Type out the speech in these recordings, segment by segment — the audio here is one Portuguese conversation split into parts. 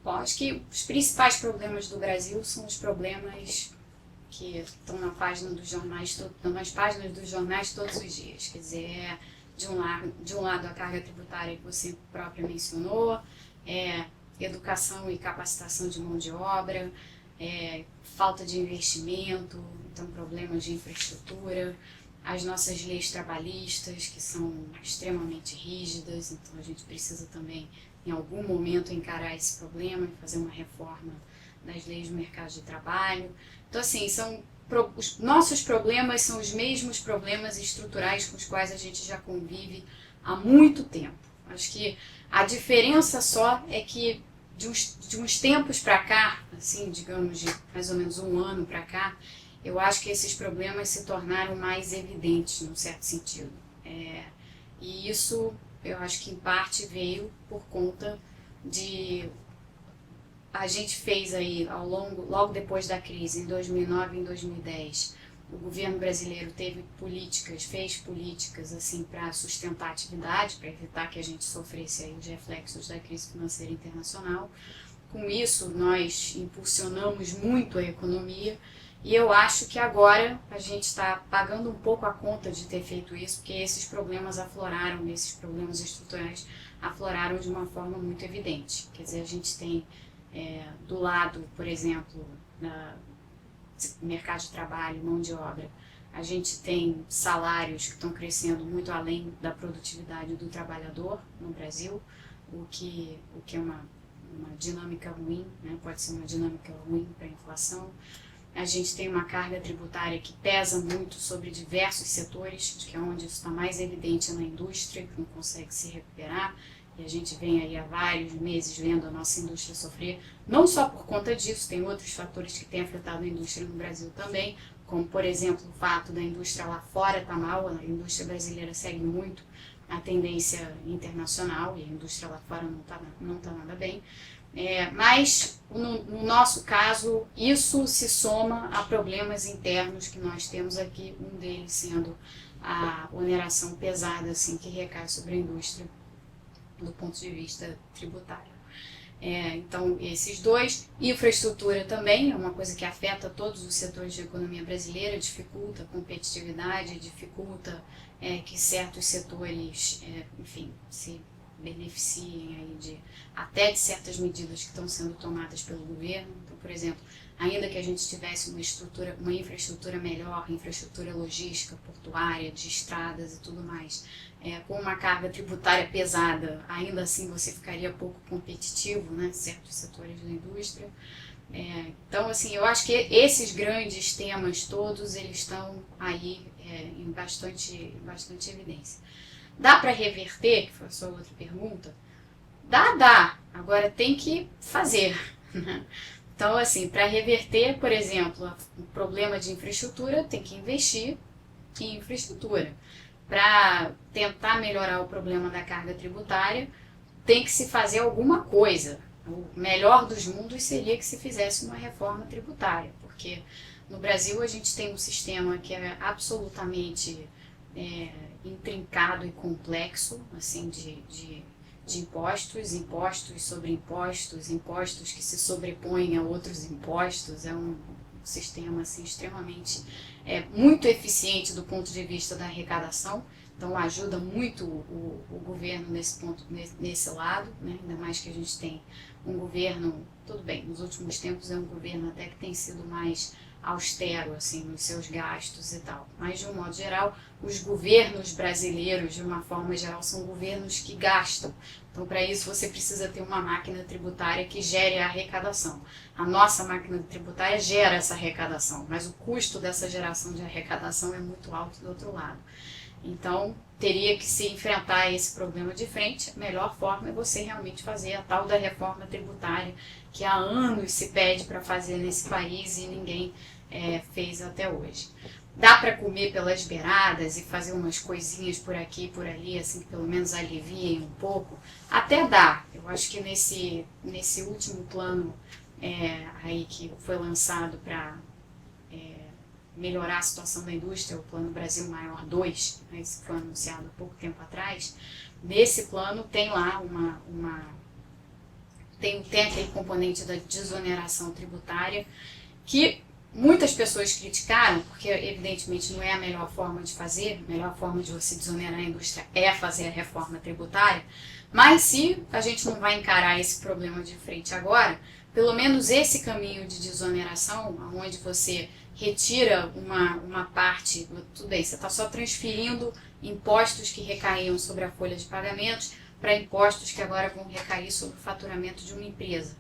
Bom, acho que os principais problemas do Brasil são os problemas que estão nas páginas dos jornais todos os dias. Quer dizer, de um lado a carga tributária que você própria mencionou, educação e capacitação de mão de obra, falta de investimento, então problemas de infraestrutura, as nossas leis trabalhistas que são extremamente rígidas, então a gente precisa também em algum momento encarar esse problema e fazer uma reforma das leis do mercado de trabalho. Então, assim, os nossos problemas são os mesmos problemas estruturais com os quais a gente já convive há muito tempo. Acho que a diferença só é que de uns tempos para cá, assim, digamos de mais ou menos um ano para cá, eu acho que esses problemas se tornaram mais evidentes, num certo sentido. E isso, eu acho que em parte veio por conta de... A gente fez aí, logo depois da crise, em 2009 e em 2010, o governo brasileiro fez políticas assim, para sustentar a atividade, para evitar que a gente sofresse aí os reflexos da crise financeira internacional. Com isso, nós impulsionamos muito a economia e eu acho que agora a gente está pagando um pouco a conta de ter feito isso, porque esses problemas estruturais afloraram de uma forma muito evidente. Quer dizer, a gente tem do lado, por exemplo, mercado de trabalho, mão de obra, a gente tem salários que estão crescendo muito além da produtividade do trabalhador no Brasil, o que é uma dinâmica ruim, né? Pode ser uma dinâmica ruim para a inflação. A gente tem uma carga tributária que pesa muito sobre diversos setores, que é onde isso está mais evidente na indústria, que não consegue se recuperar, e a gente vem aí há vários meses vendo a nossa indústria sofrer, não só por conta disso, tem outros fatores que têm afetado a indústria no Brasil também, como, por exemplo, o fato da indústria lá fora estar mal, a indústria brasileira segue muito a tendência internacional, e a indústria lá fora não está nada bem. Mas, no nosso caso, isso se soma a problemas internos que nós temos aqui, um deles sendo a oneração pesada assim, que recai sobre a indústria do ponto de vista tributário. Então, esses dois. Infraestrutura também é uma coisa que afeta todos os setores de economia brasileira, dificulta a competitividade, dificulta que certos setores, enfim, se beneficiem aí até de certas medidas que estão sendo tomadas pelo governo. Então, por exemplo, ainda que a gente tivesse uma infraestrutura melhor, infraestrutura logística, portuária, de estradas e tudo mais, com uma carga tributária pesada, ainda assim você ficaria pouco competitivo, né, certos setores da indústria. Então, assim, eu acho que esses grandes temas todos, eles estão aí em bastante evidência. Dá para reverter, que foi a sua outra pergunta? Dá. Agora tem que fazer. Então, assim, para reverter, por exemplo, o problema de infraestrutura, tem que investir em infraestrutura. Para tentar melhorar o problema da carga tributária, tem que se fazer alguma coisa. O melhor dos mundos seria que se fizesse uma reforma tributária, porque no Brasil a gente tem um sistema que é absolutamente intrincado e complexo, assim, de impostos sobre impostos, impostos que se sobrepõem a outros impostos. É um sistema assim, extremamente muito eficiente do ponto de vista da arrecadação, então ajuda muito o governo nesse lado, né? Ainda mais que a gente tem um governo, tudo bem, nos últimos tempos é um governo até que tem sido mais austero assim, nos seus gastos e tal, mas de um modo geral, os governos brasileiros, de uma forma geral, são governos que gastam. Então, para isso, você precisa ter uma máquina tributária que gere a arrecadação. A nossa máquina tributária gera essa arrecadação, mas o custo dessa geração de arrecadação é muito alto do outro lado. Então, teria que se enfrentar esse problema de frente. A melhor forma é você realmente fazer a tal da reforma tributária, que há anos se pede para fazer nesse país e ninguém fez até hoje. Dá para comer pelas beiradas e fazer umas coisinhas por aqui e por ali, assim que pelo menos aliviem um pouco? Até dá. Eu acho que nesse último plano aí que foi lançado para melhorar a situação da indústria, o Plano Brasil Maior 2, né, esse foi anunciado há pouco tempo atrás, nesse plano tem lá tem aquele componente da desoneração tributária, que muitas pessoas criticaram, porque evidentemente não é a melhor forma de fazer, a melhor forma de você desonerar a indústria é fazer a reforma tributária, mas se a gente não vai encarar esse problema de frente agora, pelo menos esse caminho de desoneração, onde você retira uma parte, tudo bem, você está só transferindo impostos que recaíam sobre a folha de pagamentos para impostos que agora vão recair sobre o faturamento de uma empresa.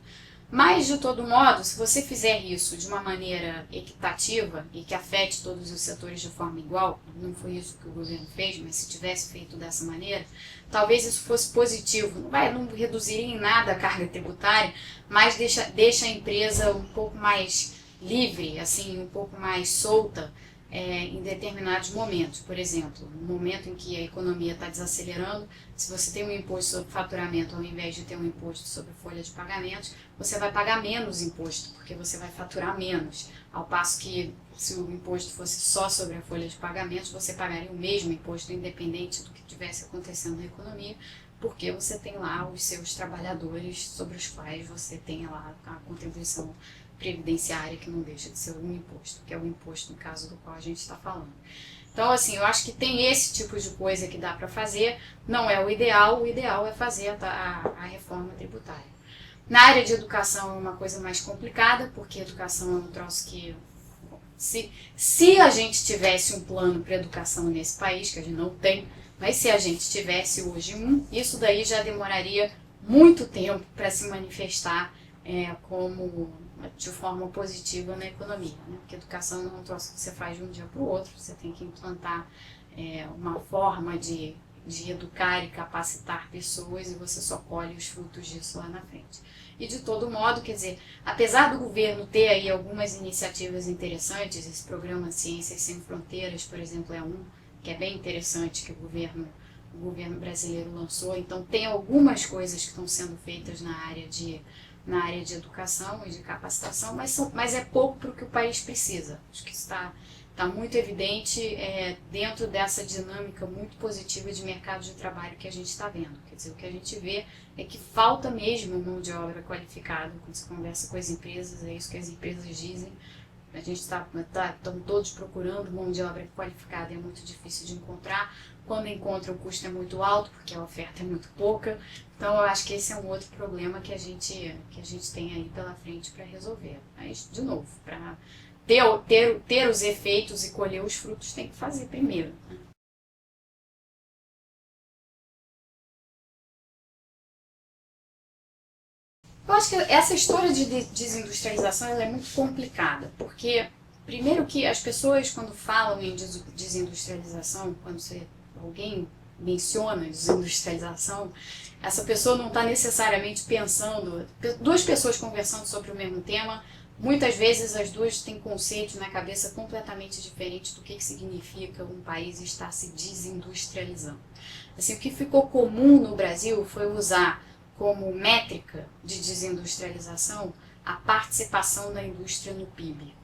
Mas, de todo modo, se você fizer isso de uma maneira equitativa e que afete todos os setores de forma igual, não foi isso que o governo fez, mas se tivesse feito dessa maneira, talvez isso fosse positivo. Não reduziria em nada a carga tributária, mas deixa a empresa um pouco mais livre, assim, um pouco mais solta em determinados momentos. Por exemplo, no momento em que a economia está desacelerando, se você tem um imposto sobre faturamento ao invés de ter um imposto sobre folha de pagamentos, você vai pagar menos imposto, porque você vai faturar menos. Ao passo que, se o imposto fosse só sobre a folha de pagamentos, você pagaria o mesmo imposto, independente do que estivesse acontecendo na economia, porque você tem lá os seus trabalhadores sobre os quais você tem lá a contribuição previdenciária, que não deixa de ser um imposto, que é o imposto no caso do qual a gente está falando. Então, assim, eu acho que tem esse tipo de coisa que dá para fazer, não é o ideal é fazer a reforma tributária. Na área de educação é uma coisa mais complicada, porque educação é um troço que, se a gente tivesse um plano para educação nesse país, que a gente não tem, mas se a gente tivesse hoje isso daí já demoraria muito tempo para se manifestar como de forma positiva na economia, né? Porque educação não é um troço que você faz de um dia para o outro, você tem que implantar uma forma de educar e capacitar pessoas e você só colhe os frutos disso lá na frente. E de todo modo, quer dizer, apesar do governo ter aí algumas iniciativas interessantes, esse programa Ciências Sem Fronteiras, por exemplo, é um que é bem interessante que o governo brasileiro lançou, então tem algumas coisas que estão sendo feitas na área de educação e de capacitação, mas é pouco para o que o país precisa. Acho que isso está muito evidente dentro dessa dinâmica muito positiva de mercado de trabalho que a gente está vendo. Quer dizer, o que a gente vê é que falta mesmo mão de obra qualificada. Quando você conversa com as empresas, é isso que as empresas dizem. A gente estão todos procurando mão de obra qualificada, é muito difícil de encontrar. Quando encontra, o custo é muito alto, porque a oferta é muito pouca. Então, eu acho que esse é um outro problema que a gente tem aí pela frente para resolver. Mas, de novo, para ter os efeitos e colher os frutos, tem que fazer primeiro, né? Eu acho que essa história de desindustrialização ela é muito complicada, porque primeiro que as pessoas quando falam em desindustrialização, quando alguém menciona desindustrialização, essa pessoa não está necessariamente pensando, duas pessoas conversando sobre o mesmo tema, muitas vezes as duas têm conceitos na cabeça completamente diferentes do que significa um país estar se desindustrializando. Assim, o que ficou comum no Brasil foi usar como métrica de desindustrialização a participação da indústria no PIB.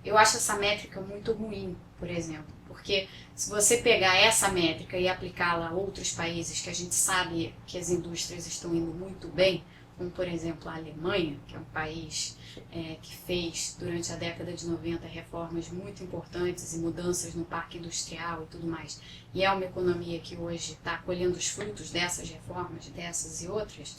Eu acho essa métrica muito ruim, por exemplo, porque se você pegar essa métrica e aplicá-la a outros países que a gente sabe que as indústrias estão indo muito bem, como por exemplo a Alemanha, que é um país que fez durante a década de 90 reformas muito importantes e mudanças no parque industrial e tudo mais, e é uma economia que hoje está colhendo os frutos dessas reformas, dessas e outras.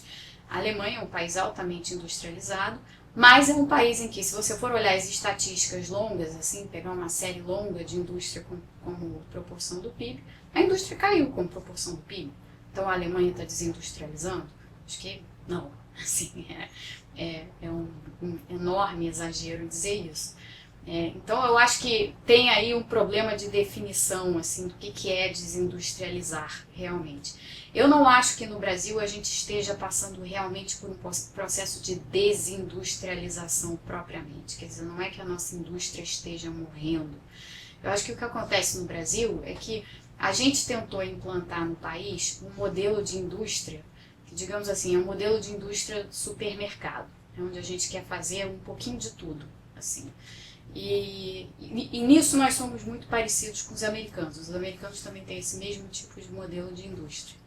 A Alemanha é um país altamente industrializado, mas é um país em que, se você for olhar as estatísticas longas, assim, pegar uma série longa de indústria como proporção do PIB, a indústria caiu como proporção do PIB. Então a Alemanha está desindustrializando? Acho que não. Assim, é um enorme exagero dizer isso. Então eu acho que tem aí um problema de definição assim, do que é desindustrializar realmente. Eu não acho que no Brasil a gente esteja passando realmente por um processo de desindustrialização propriamente. Quer dizer, não é que a nossa indústria esteja morrendo. Eu acho que o que acontece no Brasil é que a gente tentou implantar no país um modelo de indústria que, digamos assim, é um modelo de indústria supermercado, onde a gente quer fazer um pouquinho de tudo, assim. E nisso nós somos muito parecidos com os americanos. Os americanos também têm esse mesmo tipo de modelo de indústria.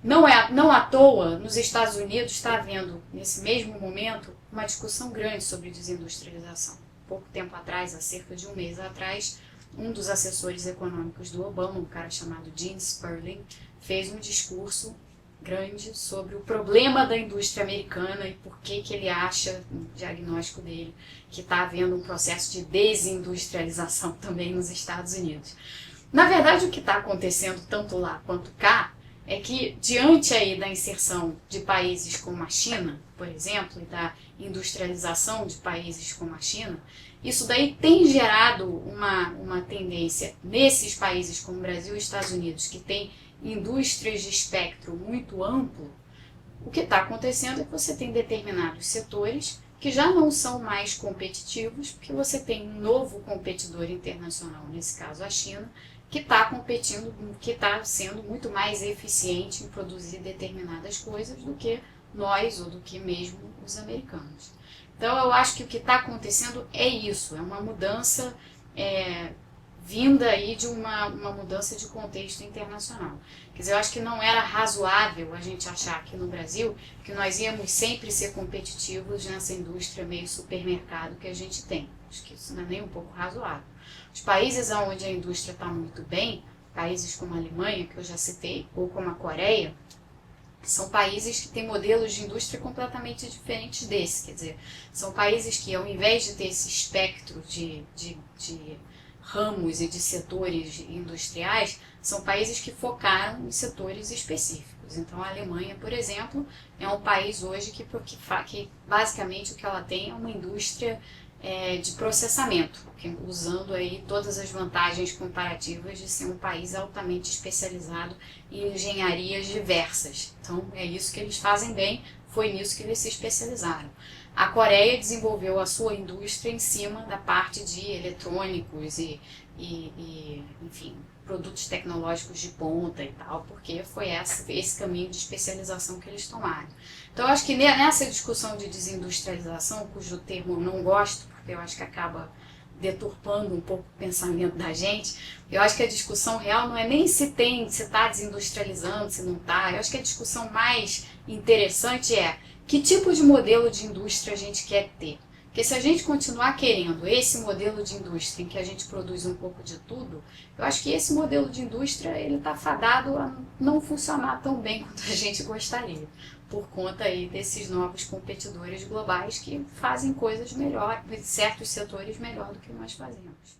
Não à toa, nos Estados Unidos está havendo, nesse mesmo momento, uma discussão grande sobre desindustrialização. Pouco tempo atrás, há cerca de um mês atrás, um dos assessores econômicos do Obama, um cara chamado Gene Sperling, fez um discurso grande sobre o problema da indústria americana e por que ele acha, no diagnóstico dele, que está havendo um processo de desindustrialização também nos Estados Unidos. Na verdade, o que está acontecendo tanto lá quanto cá é que, diante aí da inserção de países como a China, por exemplo, e da industrialização de países como a China, isso daí tem gerado uma tendência nesses países como Brasil e Estados Unidos, que tem indústrias de espectro muito amplo. O que está acontecendo é que você tem determinados setores que já não são mais competitivos, porque você tem um novo competidor internacional, nesse caso a China, que está competindo, que está sendo muito mais eficiente em produzir determinadas coisas do que nós ou do que mesmo os americanos. Então eu acho que o que está acontecendo é isso, é uma mudança vinda aí de uma mudança de contexto internacional. Quer dizer, eu acho que não era razoável a gente achar aqui no Brasil que nós íamos sempre ser competitivos nessa indústria meio supermercado que a gente tem. Acho que isso não é nem um pouco razoável. Os países onde a indústria está muito bem, países como a Alemanha, que eu já citei, ou como a Coreia, são países que têm modelos de indústria completamente diferentes desse. Quer dizer, são países que, ao invés de ter esse espectro de ramos e de setores industriais, são países que focaram em setores específicos. Então, a Alemanha, por exemplo, é um país hoje que basicamente o que ela tem é uma indústria de processamento, usando aí todas as vantagens comparativas de ser um país altamente especializado em engenharias diversas. Então, é isso que eles fazem bem, foi nisso que eles se especializaram. A Coreia desenvolveu a sua indústria em cima da parte de eletrônicos e enfim, produtos tecnológicos de ponta e tal, porque foi esse caminho de especialização que eles tomaram. Então, eu acho que nessa discussão de desindustrialização, cujo termo eu não gosto, porque eu acho que acaba deturpando um pouco o pensamento da gente, eu acho que a discussão real não é nem se está desindustrializando, se não está. Eu acho que a discussão mais interessante é que tipo de modelo de indústria a gente quer ter. Porque se a gente continuar querendo esse modelo de indústria em que a gente produz um pouco de tudo, eu acho que esse modelo de indústria está fadado a não funcionar tão bem quanto a gente gostaria, por conta aí desses novos competidores globais que fazem coisas melhor, certos setores melhor do que nós fazemos.